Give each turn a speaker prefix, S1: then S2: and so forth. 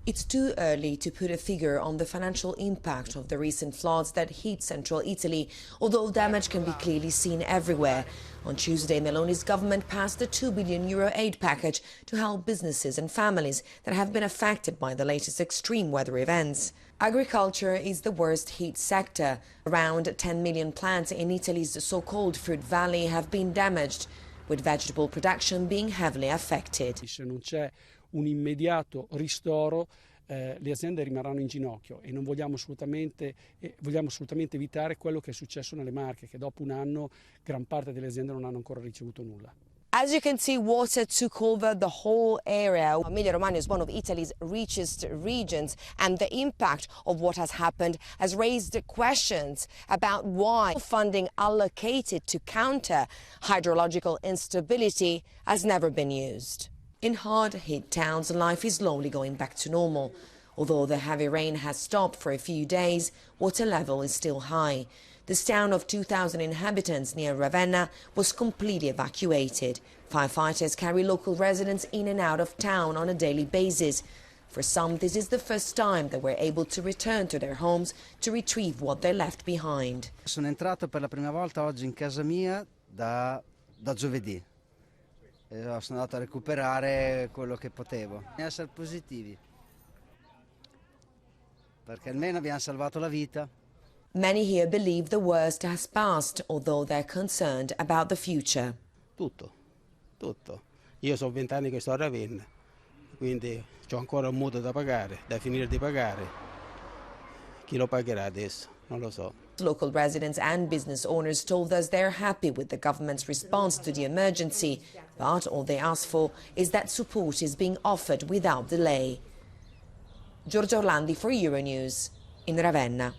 S1: It's too early to put a figure on the financial impact of the recent floods that hit central Italy, although damage can be clearly seen everywhere. On Tuesday, Meloni's government passed a €2 billion aid package to help businesses and families that have been affected by the latest extreme weather events. Agriculture is the worst hit sector. Around 10 million plants in Italy's so-called Fruit Valley have been damaged, with vegetable production being heavily affected.
S2: Se non c'è un immediato ristoro, le aziende rimarranno in ginocchio e non vogliamo assolutamente evitare quello che è successo nelle Marche, che dopo un anno gran parte delle aziende non hanno ancora ricevuto nulla.
S1: As you can see, water took over the whole area. Emilia Romagna is one of Italy's richest regions, and the impact of what has happened has raised questions about why funding allocated to counter hydrological instability has never been used. In hard-hit towns, life is slowly going back to normal. Although the heavy rain has stopped for a few days, water level is still high. This town of 2,000 inhabitants near Ravenna was completely evacuated. Firefighters carry local residents in and out of town on a daily basis. For some, this is the first time they were able to return to their homes to retrieve what they left behind.
S3: Sono entrato per la prima volta oggi in casa mia da giovedì. Sono andato a recuperare quello che potevo. Essere positivi, perché almeno abbiamo salvato la vita.
S1: Many here believe the worst has passed, although they're concerned about the future.
S4: Tutto. Io sono 20 anni che sto a Ravenna, quindi ho ancora un mutuo da pagare, da finire di pagare. Chi lo pagherà adesso? Non lo so.
S1: Local residents and business owners told us they're happy with the government's response to the emergency, but all they ask for is that support is being offered without delay. Giorgia Orlandi for Euronews in Ravenna.